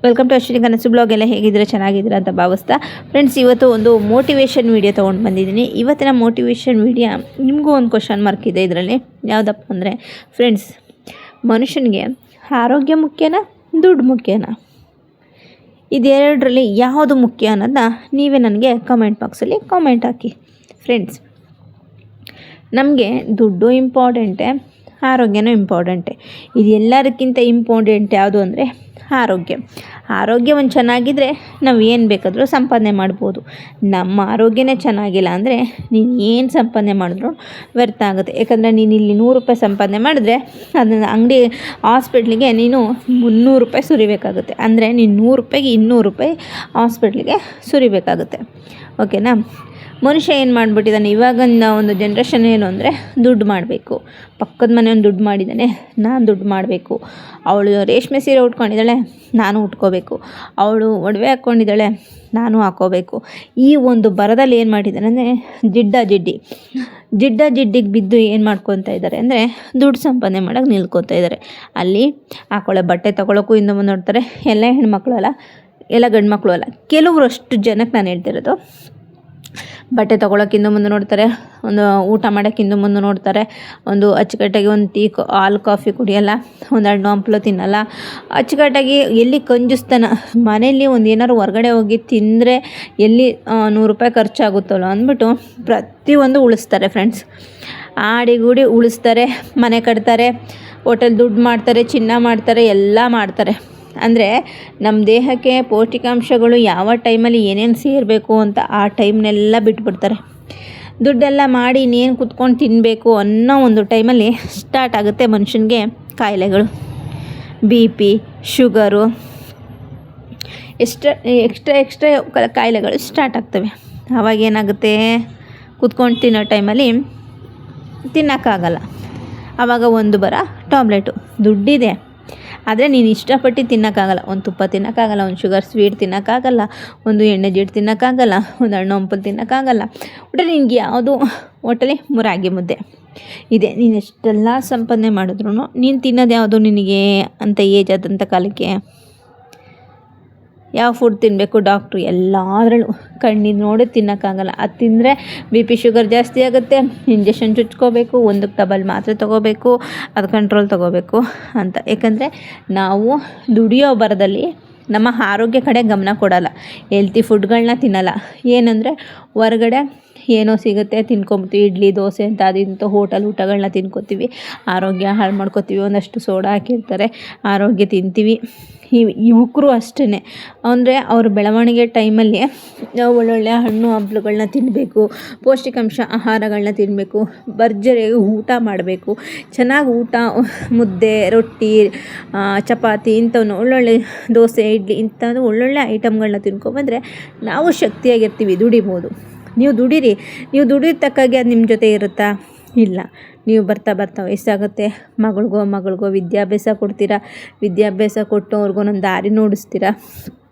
Welcome to Ashwini ಕನಸು blog. ಎಲ್ಲ ಹೇಗಿದ್ರೆ ಚೆನ್ನಾಗಿದ್ದೀರಾ ಅಂತ ಭಾವಿಸ್ತಾ ಫ್ರೆಂಡ್ಸ್, ಇವತ್ತು ಒಂದು ಮೋಟಿವೇಶನ್ ವೀಡಿಯೋ ತೊಗೊಂಡು ಬಂದಿದ್ದೀನಿ. ಇವತ್ತಿನ ಮೋಟಿವೇಶನ್ ವೀಡಿಯೋ ನಿಮಗೂ ಒಂದು ಕ್ವಶನ್ ಮಾರ್ಕ್ ಇದೆ ಇದರಲ್ಲಿ. ಯಾವುದಪ್ಪ ಅಂದರೆ ಫ್ರೆಂಡ್ಸ್, ಮನುಷ್ಯನಿಗೆ ಆರೋಗ್ಯ ಮುಖ್ಯನಾ, ದುಡ್ಡು ಮುಖ್ಯನಾ? ಇದೆರಡರಲ್ಲಿ ಯಾವುದು ಮುಖ್ಯ ಅನ್ನೋದನ್ನ ನೀವೇ ನನಗೆ ಕಮೆಂಟ್ ಬಾಕ್ಸಲ್ಲಿ ಕಾಮೆಂಟ್ ಹಾಕಿ. ಫ್ರೆಂಡ್ಸ್, ನಮಗೆ ದುಡ್ಡು ಇಂಪಾರ್ಟೆಂಟೇ, ಆರೋಗ್ಯನೂ ಇಂಪಾರ್ಟೆಂಟೇ. ಇದು ಎಲ್ಲದಕ್ಕಿಂತ ಇಂಪಾರ್ಟೆಂಟ್ ಯಾವುದು ಅಂದರೆ ಆರೋಗ್ಯ ಒಂದು ಚೆನ್ನಾಗಿದ್ದರೆ ನಾವು ಏನು ಬೇಕಾದರೂ ಸಂಪಾದನೆ ಮಾಡ್ಬೋದು. ನಮ್ಮ ಆರೋಗ್ಯನೇ ಚೆನ್ನಾಗಿಲ್ಲ ಅಂದರೆ ನೀನು ಏನು ಸಂಪಾದನೆ ಮಾಡಿದ್ರು ವ್ಯರ್ಥ ಆಗುತ್ತೆ. ಯಾಕಂದರೆ ನೀನು ಇಲ್ಲಿ 100 ರೂಪಾಯಿ ಸಂಪಾದನೆ ಮಾಡಿದ್ರೆ ಅದನ್ನು ಅಂಗಡಿ ಹಾಸ್ಪಿಟ್ಲಿಗೆ ನೀನು 300 ರೂಪಾಯಿ ಸುರಿಬೇಕಾಗುತ್ತೆ. ಅಂದರೆ ನೀನು 100 ರೂಪಾಯಿಗೆ 200 ರೂಪಾಯಿ ಹಾಸ್ಪಿಟ್ಲಿಗೆ ಸುರಿಬೇಕಾಗುತ್ತೆ. ಓಕೆನಾ? ಮನುಷ್ಯ ಏನು ಮಾಡಿಬಿಟ್ಟಿದ್ದಾನೆ ಇವಾಗಿನ ಒಂದು ಜನ್ರೇಷನ್ ಏನು ಅಂದರೆ, ದುಡ್ಡು ಮಾಡಬೇಕು. ಪಕ್ಕದ ಮನೆಯವ್ನು ದುಡ್ಡು ಮಾಡಿದ್ದಾನೆ, ನಾನು ದುಡ್ಡು ಮಾಡಬೇಕು. ಅವಳು ರೇಷ್ಮೆ ಸೀರೆ ಉಟ್ಕೊಂಡಿದ್ದಾಳೆ, ನಾನು ಉಟ್ಕೋಬೇಕು. ಅವಳು ಒಡವೆ ಹಾಕ್ಕೊಂಡಿದ್ದಾಳೆ, ನಾನು ಹಾಕ್ಕೋಬೇಕು. ಈ ಒಂದು ಬರದಲ್ಲಿ ಏನು ಮಾಡಿದ್ದಾರೆ ಅಂದರೆ ಜಿಡ್ಡಿಗೆ ಬಿದ್ದು ಏನು ಮಾಡ್ಕೊತಾ ಇದ್ದಾರೆ ಅಂದರೆ ದುಡ್ಡು ಸಂಪಾದನೆ ಮಾಡೋಕ್ಕೆ ನಿಲ್ಕೊತಾ ಇದ್ದಾರೆ. ಅಲ್ಲಿ ಹಾಕೊಳ್ಳೋ ಬಟ್ಟೆ ತೊಗೊಳಕ್ಕೂ ಹಿಂದೆ ಮುಂದೆ ನೋಡ್ತಾರೆ. ಎಲ್ಲ ಹೆಣ್ಮಕ್ಳು ಅಲ್ಲ, ಎಲ್ಲ ಗಂಡು ಮಕ್ಕಳು ಅಲ್ಲ, ಕೆಲವರು ಅಷ್ಟು ಜನಕ್ಕೆ ನಾನು ಹೇಳ್ತಿರೋದು. ಬಟ್ಟೆ ತೊಗೊಳಕ್ಕಿಂತ ಮುಂದೆ ನೋಡ್ತಾರೆ, ಒಂದು ಊಟ ಮಾಡೋಕ್ಕಿಂತ ಮುಂದೆ ನೋಡ್ತಾರೆ, ಒಂದು ಅಚ್ಚುಕಟ್ಟಾಗಿ ಒಂದು ಹಾಲು ಕಾಫಿ ಕುಡಿಯೋಲ್ಲ, ಒಂದು ಹಣ್ಣು ಹಂಪಲು ತಿನ್ನಲ್ಲ, ಅಚ್ಚುಕಟ್ಟಾಗಿ ಎಲ್ಲಿ ಕಂಜುಸ್ತಾನ ಮನೆಯಲ್ಲಿ ಒಂದು ಏನಾದ್ರು ಹೊರಗಡೆ ಹೋಗಿ ತಿಂದರೆ ಎಲ್ಲಿ 100 ರೂಪಾಯಿ ಖರ್ಚಾಗುತ್ತಲ್ಲ ಅಂದ್ಬಿಟ್ಟು ಪ್ರತಿಯೊಂದು ಉಳಿಸ್ತಾರೆ. ಫ್ರೆಂಡ್ಸ್, ಆಡಿಗೂಡಿ ಉಳಿಸ್ತಾರೆ, ಮನೆ ಕಟ್ತಾರೆ, ಹೋಟೆಲ್ ದುಡ್ಡು ಮಾಡ್ತಾರೆ, ಚಿನ್ನ ಮಾಡ್ತಾರೆ, ಎಲ್ಲ ಮಾಡ್ತಾರೆ. ಅಂದರೆ ನಮ್ಮ ದೇಹಕ್ಕೆ ಪೌಷ್ಟಿಕಾಂಶಗಳು ಯಾವ ಟೈಮಲ್ಲಿ ಏನೇನು ಸೇರಬೇಕು ಅಂತ ಆ ಟೈಮ್ನೆಲ್ಲ ಬಿಟ್ಬಿಡ್ತಾರೆ. ದುಡ್ಡೆಲ್ಲ ಮಾಡಿ ಇನ್ನೇನು ಕುತ್ಕೊಂಡು ತಿನ್ನಬೇಕು ಅನ್ನೋ ಒಂದು ಟೈಮಲ್ಲಿ ಸ್ಟಾರ್ಟ್ ಆಗುತ್ತೆ ಮನುಷ್ಯನಿಗೆ ಕಾಯಿಲೆಗಳು. BP, ಶುಗರು, ಎಕ್ಸ್ಟ್ರಾ ಕಾಯಿಲೆಗಳು ಸ್ಟಾರ್ಟ್ ಆಗ್ತವೆ. ಆವಾಗ ಏನಾಗುತ್ತೆ, ಕುತ್ಕೊಂಡು ತಿನ್ನೋ ಟೈಮಲ್ಲಿ ತಿನ್ನೋಕ್ಕಾಗಲ್ಲ. ಆವಾಗ ಒಂದು ಬರ ಟ್ಯಾಬ್ಲೆಟು. ದುಡ್ಡಿದೆ ಆದರೆ ನೀನು ಇಷ್ಟಪಟ್ಟು ತಿನ್ನೋಕ್ಕಾಗಲ್ಲ. ಒಂದು ತುಪ್ಪ ತಿನ್ನೋಕ್ಕಾಗಲ್ಲ, ಒಂದು ಶುಗರ್ ಸ್ವೀಟ್ ತಿನ್ನೋಕ್ಕಾಗಲ್ಲ, ಒಂದು ಎಣ್ಣೆ ಜಿಡ್ಡು ತಿನ್ನೋಕ್ಕಾಗಲ್ಲ, ಒಂದು ಹಣ್ಣು ಹಂಪಲು ತಿನ್ನೋಕ್ಕಾಗಲ್ಲ. ಒಟ್ಟಲ್ಲಿ ನಿನಗೆ ಯಾವುದು ಒಟ್ಟಲ್ಲಿ ರಾಗಿ ಮುದ್ದೆ ಇದೆ. ನೀನು ಎಷ್ಟೆಲ್ಲ ಸಂಪಾದನೆ ಮಾಡಿದ್ರು ನೀನು ತಿನ್ನೋದು ಯಾವುದು ನಿನಗೆ ಅಂತ ಏಜ್ ಆದಂಥ ಕಾಲಕ್ಕೆ? ಯಾವ ಫುಡ್ ತಿನ್ನಬೇಕು? ಡಾಕ್ಟ್ರು ಎಲ್ಲದರಲ್ಲೂ ಕಣ್ಣಿದ್ದು ನೋಡಿ ತಿನ್ನೋಕ್ಕಾಗಲ್ಲ. ಅದು ತಿಂದರೆ BP ಶುಗರ್ ಜಾಸ್ತಿ ಆಗುತ್ತೆ, ಇಂಜೆಕ್ಷನ್ ಚುಚ್ಕೋಬೇಕು, ಒಂದಕ್ಕೆ ಡಬಲ್ ಮಾತ್ರೆ ತೊಗೋಬೇಕು, ಅದು ಕಂಟ್ರೋಲ್ ತೊಗೋಬೇಕು ಅಂತ. ಯಾಕಂದರೆ ನಾವು ದುಡಿಯೋ ಬರದಲ್ಲಿ ನಮ್ಮ ಆರೋಗ್ಯ ಕಡೆ ಗಮನ ಕೊಡೋಲ್ಲ, ಹೆಲ್ತಿ ಫುಡ್ಗಳನ್ನ ತಿನ್ನಲ್ಲ. ಏನಂದರೆ ಹೊರಗಡೆ ಏನೋ ಸಿಗುತ್ತೆ ತಿನ್ಕೊಂಬಿಡ್ತೀವಿ, ಇಡ್ಲಿ ದೋಸೆ ಅಂತ ಅದಿಂತ ಹೋಟೆಲ್ ಊಟಗಳನ್ನ ತಿನ್ಕೋತೀವಿ, ಆರೋಗ್ಯ ಹಾಳು ಮಾಡ್ಕೋತೀವಿ. ಒಂದಷ್ಟು ಸೋಡಾ ಹಾಕಿರ್ತಾರೆ, ಆರೋಗ್ಯ ತಿಂತೀವಿ. ಯುವಕರು ಅಷ್ಟೇ, ಅಂದರೆ ಅವ್ರ ಬೆಳವಣಿಗೆ ಟೈಮಲ್ಲಿ ಒಳ್ಳೊಳ್ಳೆ ಹಣ್ಣು ಹಂಪಲುಗಳನ್ನ ತಿನ್ನಬೇಕು, ಪೌಷ್ಟಿಕಾಂಶ ಆಹಾರಗಳನ್ನ ತಿನ್ನಬೇಕು, ಭರ್ಜರಿಯಾಗಿ ಊಟ ಮಾಡಬೇಕು. ಚೆನ್ನಾಗಿ ಊಟ, ಮುದ್ದೆ, ರೊಟ್ಟಿ, ಚಪಾತಿ ಇಂಥವನ್ನು ಒಳ್ಳೊಳ್ಳೆ ದೋಸೆ, ಇಡ್ಲಿ ಇಂಥದ್ದು ಒಳ್ಳೊಳ್ಳೆ ಐಟಮ್ಗಳನ್ನ ತಿನ್ಕೊಂಬಂದರೆ ನಾವು ಶಕ್ತಿಯಾಗಿರ್ತೀವಿ, ದುಡಿಬೋದು. ನೀವು ದುಡೀರಿ, ನೀವು ದುಡಿದ ತಕ್ಕಾಗೆ ಅದು ನಿಮ್ಮ ಜೊತೆ ಇರುತ್ತಾ? ಇಲ್ಲ. ನೀವು ಬರ್ತಾ ವಯಸ್ಸಾಗುತ್ತೆ, ಮಗಳಿಗೋ ವಿದ್ಯಾಭ್ಯಾಸ ಕೊಡ್ತೀರಾ, ವಿದ್ಯಾಭ್ಯಾಸ ಕೊಟ್ಟು ಅವ್ರಿಗೊಂದೊಂದು ದಾರಿ ನೋಡಿಸ್ತೀರಾ.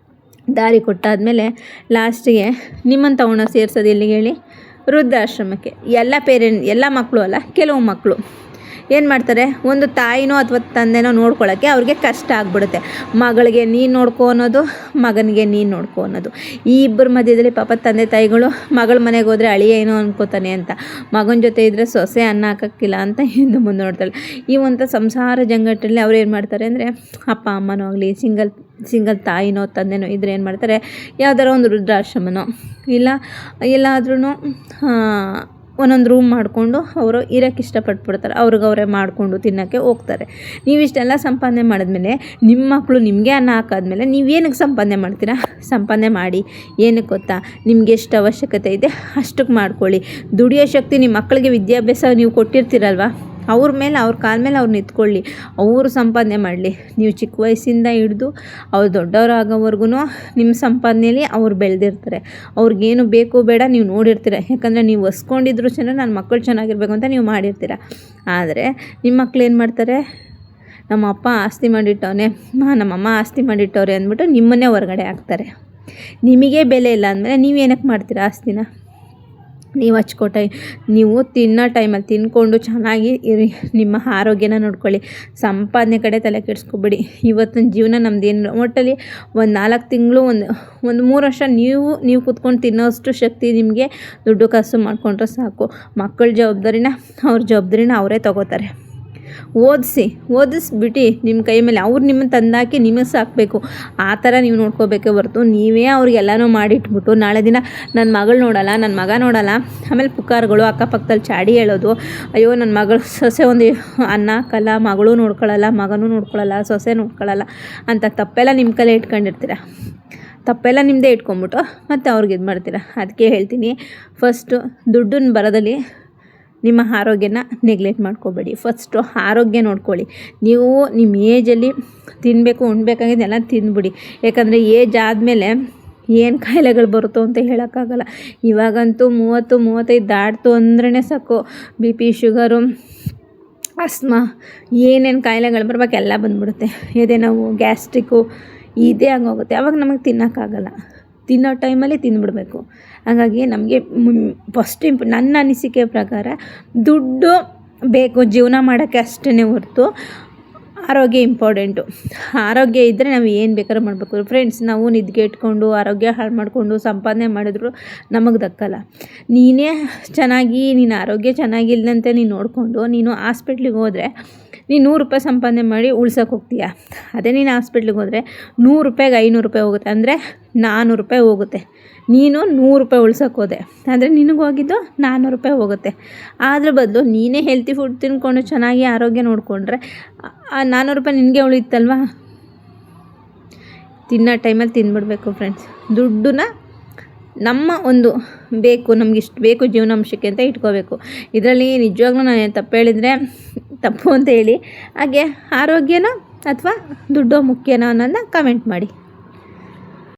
ದಾರಿ ಕೊಟ್ಟಾದಮೇಲೆ ಲಾಸ್ಟಿಗೆ ನಿಮ್ಮನ್ನು ತಗೊಂಡು ಸೇರಿಸೋದು ಎಲ್ಲಿಗೆ ಹೇಳಿ? ವೃದ್ಧಾಶ್ರಮಕ್ಕೆ. ಎಲ್ಲ ಮಕ್ಕಳು ಅಲ್ಲ, ಕೆಲವು ಮಕ್ಕಳು ಏನು ಮಾಡ್ತಾರೆ, ಒಂದು ತಾಯಿನೋ ಅಥವಾ ತಂದೆನೋ ನೋಡ್ಕೊಳ್ಳೋಕ್ಕೆ ಅವ್ರಿಗೆ ಕಷ್ಟ ಆಗ್ಬಿಡುತ್ತೆ. ಮಗಳಿಗೆ ನೀನು ನೋಡ್ಕೊ ಅನ್ನೋದು, ಮಗನಿಗೆ ನೀನು ನೋಡ್ಕೊ ಅನ್ನೋದು. ಈ ಇಬ್ಬರ ಮಧ್ಯದಲ್ಲಿ ಪಾಪ ತಂದೆ ತಾಯಿಗಳು ಮಗಳ ಮನೆಗೆ ಹೋದರೆ ಅಳಿಯ ಏನೋ ಅನ್ಕೋತಾನೆ ಅಂತ, ಮಗನ ಜೊತೆ ಇದ್ದರೆ ಸೊಸೆ ಅನ್ನ ಹಾಕೋಕ್ಕಿಲ್ಲ ಅಂತ ಹಿಂದೆ ಮುಂದೆ ನೋಡ್ತಾಳೆ. ಈ ಒಂದು ಸಂಸಾರ ಜಂಗಟ್ಟಲ್ಲಿ ಅವ್ರು ಏನು ಮಾಡ್ತಾರೆ ಅಂದರೆ, ಅಪ್ಪ ಅಮ್ಮನೋ ಆಗಲಿ, ಸಿಂಗಲ್ ತಾಯಿನೋ ತಂದೆನೋ ಇದ್ರೆ ಏನು ಮಾಡ್ತಾರೆ, ಯಾವ್ದಾರ ಒಂದು ವೃದ್ಧಾಶ್ರಮನೋ ಇಲ್ಲ ಎಲ್ಲಾದ್ರೂ ಒಂದೊಂದು ರೂಮ್ ಮಾಡಿಕೊಂಡು ಅವರು ಇರೋಕ್ಕೆ ಇಷ್ಟಪಟ್ಬಿಡ್ತಾರೆ. ಅವ್ರಿಗವರೇ ಮಾಡಿಕೊಂಡು ತಿನ್ನೋಕ್ಕೆ ಹೋಗ್ತಾರೆ. ನೀವು ಇಷ್ಟೆಲ್ಲ ಸಂಪಾದನೆ ಮಾಡಿದ್ಮೇಲೆ ನಿಮ್ಮ ಮಕ್ಕಳು ನಿಮಗೆ ಅನ್ನ ಹಾಕಾದ್ಮೇಲೆ ನೀವೇನಕ್ಕೆ ಸಂಪಾದನೆ ಮಾಡ್ತೀರಾ? ಸಂಪಾದನೆ ಮಾಡಿ ಏನಕ್ಕೆ ಗೊತ್ತಾ? ನಿಮ್ಗೆ ಎಷ್ಟು ಅವಶ್ಯಕತೆ ಇದೆ ಅಷ್ಟಕ್ಕೆ ಮಾಡ್ಕೊಳ್ಳಿ. ದುಡಿಯೋ ಶಕ್ತಿ ನಿಮ್ಮ ಮಕ್ಕಳಿಗೆ ವಿದ್ಯಾಭ್ಯಾಸ ನೀವು ಕೊಟ್ಟಿರ್ತೀರಲ್ವ, ಅವ್ರ ಕಾಲ ಮೇಲೆ ಅವ್ರು ನಿಂತ್ಕೊಳ್ಳಿ, ಅವರು ಸಂಪಾದನೆ ಮಾಡಲಿ. ನೀವು ಚಿಕ್ಕ ವಯಸ್ಸಿಂದ ಹಿಡಿದು ಅವ್ರು ದೊಡ್ಡವರಾಗೋವರೆಗೂ ನಿಮ್ಮ ಸಂಪಾದನೆಯಲ್ಲಿ ಅವ್ರು ಬೆಳೆದಿರ್ತಾರೆ. ಅವ್ರಿಗೇನು ಬೇಕು ಬೇಡ ನೀವು ನೋಡಿರ್ತೀರ. ಯಾಕಂದರೆ ನೀವು ಹೊಸ್ಕೊಂಡಿದ್ರು ಚೆನ್ನಾಗಿ ನನ್ನ ಮಕ್ಕಳು ಚೆನ್ನಾಗಿರ್ಬೇಕು ಅಂತ ನೀವು ಮಾಡಿರ್ತೀರ. ಆದರೆ ನಿಮ್ಮ ಮಕ್ಳು ಏನು ಮಾಡ್ತಾರೆ, ನಮ್ಮ ಅಪ್ಪ ಆಸ್ತಿ ಮಾಡಿಟ್ಟವನೆ, ನಮ್ಮಮ್ಮ ಆಸ್ತಿ ಮಾಡಿಟ್ಟವ್ರೆ ಅಂದ್ಬಿಟ್ಟು ನಿಮ್ಮನ್ನೇ ಹೊರಗಡೆ ಹಾಕ್ತಾರೆ. ನಿಮಗೆ ಬೆಲೆ ಇಲ್ಲ ಅಂದಮೇಲೆ ನೀವೇನಕ್ಕೆ ಮಾಡ್ತೀರಾ ಆಸ್ತಿನ? ನೀವು ಹಚ್ಕೊಟ್ಟೆ ನೀವು ತಿನ್ನೋ ಟೈಮಲ್ಲಿ ತಿಂದ್ಕೊಂಡು ಚೆನ್ನಾಗಿ ಇರಿ, ನಿಮ್ಮ ಆರೋಗ್ಯನ ನೋಡ್ಕೊಳ್ಳಿ. ಸಂಪಾದನೆ ಕಡೆ ತಲೆ ಕೆಡಿಸ್ಕೊಬೇಡಿ. ಇವತ್ತಿನ ಜೀವನ ನಮ್ಮದೇನು ಒಟ್ಟಲ್ಲಿ ಒಂದು 4 ತಿಂಗಳು ಒಂದು 3 ವರ್ಷ ನೀವು ಕೂತ್ಕೊಂಡು ತಿನ್ನೋಷ್ಟು ಶಕ್ತಿ ನಿಮಗೆ ದುಡ್ಡು ಕಾಸು ಮಾಡಿಕೊಂಡ್ರೆ ಸಾಕು. ಮಕ್ಕಳ ಜವಾಬ್ದಾರಿನ ಅವ್ರ ಜವಾಬ್ದಾರಿನ ಅವರೇ ತಗೋತಾರೆ. ಓದಿಸ್ಬಿಟ್ಟು ನಿಮ್ಮ ಕೈ ಮೇಲೆ ಅವ್ರು ನಿಮ್ಮನ್ನು ತಂದಾಕಿ ನಿಮಗೆ ಸಾಕಬೇಕು, ಆ ಥರ ನೀವು ನೋಡ್ಕೋಬೇಕೇ ಹೊರತು ನೀವೇ ಅವ್ರಿಗೆಲ್ಲನೂ ಮಾಡಿಟ್ಬಿಟ್ಟು ನಾಳೆ ದಿನ ನನ್ನ ಮಗಳು ನೋಡಲ್ಲ, ನನ್ನ ಮಗ ನೋಡಲ್ಲ, ಆಮೇಲೆ ಪುಕಾರ್ಗಳು ಅಕ್ಕಪಕ್ಕದಲ್ಲಿ ಚಾಡಿ ಹೇಳೋದು, ಅಯ್ಯೋ ನನ್ನ ಮಗಳು ಸೊಸೆ ಒಂದು ಅನ್ನ ಕಲ ಮಗಳು ನೋಡ್ಕೊಳ್ಳಲ್ಲ, ಮಗನೂ ನೋಡ್ಕೊಳ್ಳಲ್ಲ, ಸೊಸೆ ನೋಡ್ಕೊಳ್ಳಲ್ಲ ಅಂತ ತಪ್ಪೆಲ್ಲ ನಿಮ್ಮ ಕಲೆ ಇಟ್ಕೊಂಡಿರ್ತೀರ. ತಪ್ಪೆಲ್ಲ ನಿಮ್ಮದೇ ಇಟ್ಕೊಂಬಿಟ್ಟು ಮತ್ತು ಅವ್ರಿಗೆ ಇದು ಮಾಡ್ತೀರ. ಅದಕ್ಕೆ ಹೇಳ್ತೀನಿ, ಫಸ್ಟು ದುಡ್ಡನ್ನ ಬರೋದಲ್ಲಿ ನಿಮ್ಮ ಆರೋಗ್ಯನ ನೆಗ್ಲೆಕ್ಟ್ ಮಾಡ್ಕೋಬೇಡಿ. ಫಸ್ಟು ಆರೋಗ್ಯ ನೋಡ್ಕೊಳ್ಳಿ. ನೀವು ನಿಮ್ಮ ಏಜಲ್ಲಿ ತಿನ್ನಬೇಕು ಉಣ್ಬೇಕಾಗಿದ್ದೆಲ್ಲ ತಿಂದ್ಬಿಡಿ. ಯಾಕಂದರೆ ಏಜ್ ಆದಮೇಲೆ ಏನು ಕಾಯಿಲೆಗಳು ಬರುತ್ತೋ ಅಂತ ಹೇಳೋಕ್ಕಾಗಲ್ಲ. ಇವಾಗಂತೂ 30-35 ದಾಟ್ತು ಅಂದ್ರೇ ಸಾಕು, BP ಶುಗರು ಆಸ್ಮಾ ಏನೇನು ಕಾಯಿಲೆಗಳು ಬರ್ಬೇಕು ಎಲ್ಲ ಬಂದ್ಬಿಡುತ್ತೆ. ಎದೆ ನೋವು ಗ್ಯಾಸ್ಟ್ರಿಕ್ಕು ಇದೇ ಹಂಗೋಗುತ್ತೆ. ಆವಾಗ ನಮಗೆ ತಿನ್ನೋಕ್ಕಾಗಲ್ಲ. ತಿನ್ನೋ ಟೈಮಲ್ಲಿ ತಿಂದುಬಿಡ್ಬೇಕು. ಹಾಗಾಗಿ ನಮಗೆ ಫಸ್ಟ್ ನನ್ನ ಅನಿಸಿಕೆ ಪ್ರಕಾರ ದುಡ್ಡು ಬೇಕು ಜೀವನ ಮಾಡೋಕ್ಕೆ ಅಷ್ಟೇ ಹೊರತು ಆರೋಗ್ಯ ಇಂಪಾರ್ಟೆಂಟು. ಆರೋಗ್ಯ ಇದ್ದರೆ ನಾವು ಏನು ಬೇಕಾದ್ರೂ ಮಾಡಬೇಕು. ಫ್ರೆಂಡ್ಸ್, ನಾವು ನಿದ್ಗೆಟ್ಕೊಂಡು ಆರೋಗ್ಯ ಹಾಳು ಮಾಡಿಕೊಂಡು ಸಂಪಾದನೆ ಮಾಡಿದ್ರು ನಮಗೆ ದಕ್ಕಲ್ಲ. ನೀನೇ ಚೆನ್ನಾಗಿ ನೀನು ಆರೋಗ್ಯ ಚೆನ್ನಾಗಿಲ್ಲದಂತೆ ನೀನು ನೋಡಿಕೊಂಡು ನೀನು ಹಾಸ್ಪಿಟ್ಲಿಗೆ ಹೋದರೆ ನೀನು 100 ರೂಪಾಯಿ ಸಂಪಾದನೆ ಮಾಡಿ ಉಳ್ಸೋಕೆ ಹೋಗ್ತೀಯ. ಅದೇ ನೀನು ಹಾಸ್ಪಿಟ್ಲಿಗೆ ಹೋದರೆ 100 ರೂಪಾಯಿಗೆ 500 ರೂಪಾಯಿ ಹೋಗುತ್ತೆ, ಅಂದರೆ 400 ರೂಪಾಯಿ ಹೋಗುತ್ತೆ. ನೀನು 100 ರೂಪಾಯಿ ಉಳ್ಸೋಕೆ ಹೋದೆ ಅಂದರೆ ನಿನಗೆ ಹೋಗಿದ್ದು 400 ರೂಪಾಯಿ ಹೋಗುತ್ತೆ. ಅದ್ರ ಬದಲು ನೀನೇ ಹೆಲ್ತಿ ಫುಡ್ ತಿನ್ಕೊಂಡು ಚೆನ್ನಾಗಿ ಆರೋಗ್ಯ ನೋಡಿಕೊಂಡ್ರೆ ಆ 400 ರೂಪಾಯಿ ನಿನಗೆ ಉಳಿಯುತ್ತಲ್ವ. ತಿನ್ನೋ ಟೈಮಲ್ಲಿ ತಿಂದ್ಬಿಡ್ಬೇಕು ಫ್ರೆಂಡ್ಸ್. ದುಡ್ಡನ್ನ ನಮ್ಮ ಒಂದು ಬೇಕು, ನಮಗಿಷ್ಟು ಬೇಕು ಜೀವನಾಂಶಕ್ಕೆ ಅಂತ ಇಟ್ಕೋಬೇಕು. ಇದರಲ್ಲಿ ನಿಜವಾಗ್ಲೂ ನಾನು ತಪ್ಪು ಹೇಳಿದರೆ ತಪ್ಪು ಅಂತ ಹೇಳಿ. ಹಾಗೆ ಆರೋಗ್ಯನ ಅಥವಾ ದುಡ್ಡು ಮುಖ್ಯನೋ ಅನ್ನೋದನ್ನ ಕಮೆಂಟ್ ಮಾಡಿ.